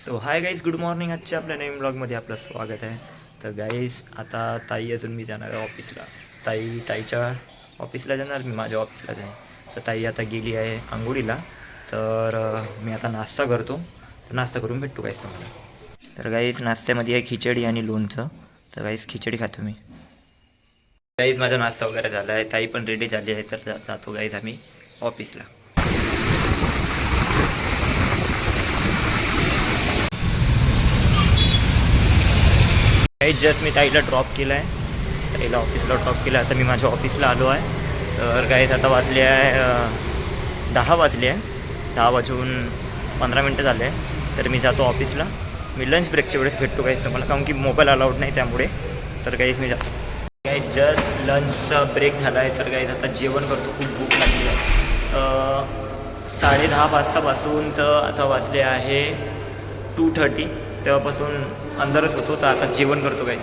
So hi guys, good morning. आजच्या आपल्या नवीन ब्लॉगमध्ये आपलं स्वागत आहे. तर गाईज आता ताई अजून मी जाणार आहे ऑफिसला. ताईच्या ऑफिसला जाणार, मी माझ्या ऑफिसला जाईन. तर ताई आता गेली आहे आंघोळीला. तर मी आता नाश्ता करतो. तर नाश्ता करून भेटतो गाईज तुम्हाला. तर गाईज नाश्त्यामध्ये आहे खिचडी आणि लोणचं. तर गाईज खिचडी खातो मी. गाईज माझा नाश्ता वगैरे झाला आहे, ताई पण रेडी झाली आहे. तर जातो गाईज आम्ही ऑफिसला. काही जस्ट मी ताईला ड्रॉप केलं आहे, ताईला ऑफिसला ड्रॉप केलं. आता मी माझ्या ऑफिसला आलो आहे. तर गाईज आता वाजले आहे 10 वाजले आहे, 10 वाजून 15 मिनटं झाले आहे. तर मी जातो ऑफिसला. मी लंच ब्रेकच्या वेळेस भेटतो गाईज तुम्हाला, कारण की मोबाईल अलाउड नाही त्यामुळे. तर गाईज मी जातो. गाईज जस्ट लंचचा ब्रेक झाला आहे. तर गाईज आता जेवण करतो, खूप भूक लागली आहे. 10:30 वाजतापासून तर आता वाजले आहे 2:30. तेव्हापासून अंधारच होतो. तर आता जेवण करतो गाईज.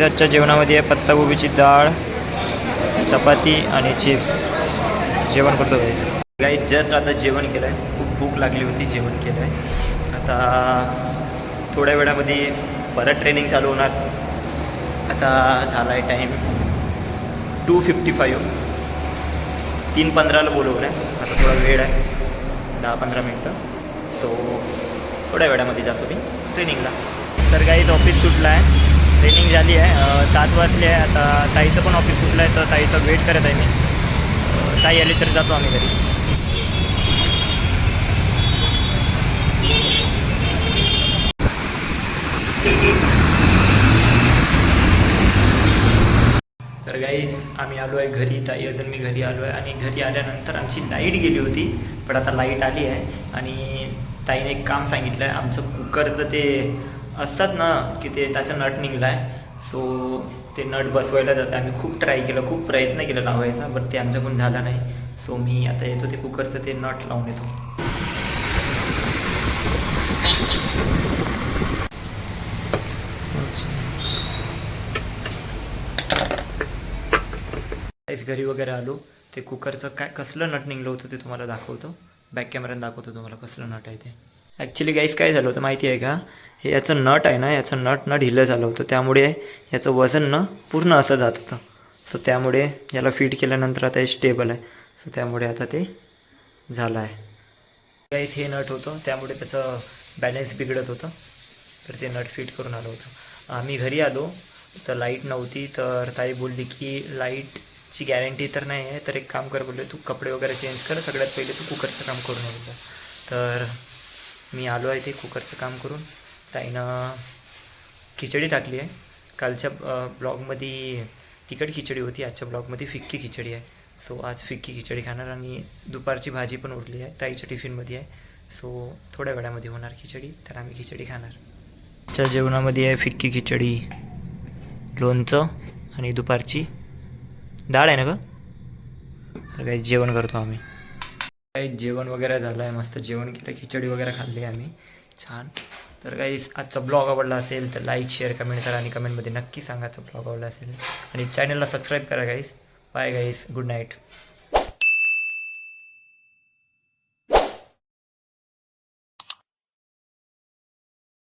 आजच्या जेवणामध्ये आहे पत्ताकोबीची डाळ, चपाती आणि चिप्स. जेवण करतो गाईज. जस्ट आता जेवण केलं आहे, खूप भूक लागली होती, जेवण केलं आहे. आता थोड्या वेळामध्ये परत ट्रेनिंग चालू होणार. आता झाला आहे टाईम 2:55. 3:15ला बोलवलं आहे. आता थोडा वेळ आहे, 10-15 मिनटं. सो थोड्या वेळामध्ये जातो मी ट्रेनिंगला. तर गाईज ऑफिस सुटलं आहे, ट्रेनिंग झाली आहे. 7 वाजले आहे. आता ताईचं पण ऑफिस सुटलं आहे, तर ताईचं वेट करत आहे मी. ताई आली तर जातो आम्ही घरी. तर गाईज आम्ही आलो आहे घरी. ताई अजून मी घरी आलो आहे. आणि घरी आल्यानंतर आमची लाईट गेली होती, पण आता लाईट आली आहे. आणि ताईने एक काम सांगितलं आहे. आमचं कुकरचं ते असतात ना, की ते त्याचं नट निघलं आहे. सो ते नट बसवायला जातं. आम्ही खूप ट्राय केलं, खूप प्रयत्न केला लावायचा, बट ते आमच्याकडून झाला नाही. सो मी आता येतो, ते कुकरचं ते नट लावून येतो. घरी वगैरे आलो. ते कुकरचं काय कसलं नट निघलं होतं ते तुम्हाला दाखवतो. बॅक कॅमेऱ्यानं दाखवतो तुम्हाला कसलं नट आहे ते. ॲक्च्युली गाईस काय झालं होतं माहिती आहे का, हे याचं नट आहे ना, याचं नट ढिलं झालं होतं. त्यामुळे याचं वजन ना पूर्ण असं जात होतं. सो त्यामुळे याला फिट केल्यानंतर आता हे स्टेबल आहे. सो त्यामुळे आता ते झालं आहे. गाईस हे नट होतं, त्यामुळे त्याचं बॅलन्स बिघडत होतं. तर ते नट फिट करून आलं होतं. आम्ही घरी आलो तर लाईट नव्हती. तर ताई बोलली की लाईटची गॅरंटी तर नाही आहे, तर एक काम कर बोलले, तू कपडे वगैरे चेंज कर, सगळ्यात पहिले तू कुकरचं काम करून येतो. तर मी आलो आहे ते कुकरचं काम करून. ताईनं खिचडी टाकली आहे. कालच्या ब्लॉगमध्ये तिखट खिचडी होती, आजच्या ब्लॉगमध्ये फिक्की खिचडी आहे. सो आज फिक्की खिचडी खाणार. आणि दुपारची भाजी पण उरली आहे, ताईच्या टिफिनमध्ये आहे. सो थोड्या वेळामध्ये होणार खिचडी, तर आम्ही खिचडी खाणार. आजच्या जेवणामध्ये आहे फिक्की खिचडी, लोणचं आणि दुपारची डाळ आहे ना गं. तर काही जेवण करतो आम्ही. काही जेवण वगैरे झालं आहे, मस्त जेवण केलं, खिचडी वगैरे खाल्ली आम्ही छान. तर काही आजचा ब्लॉग आवडला असेल तर लाईक, शेअर, कमेंट करा. आणि कमेंटमध्ये नक्की सांगा आजचा ब्लॉग आवडला असेल. आणि चॅनलला सबस्क्राईब करा गाईस. बाय गाईस, गुड नाईट.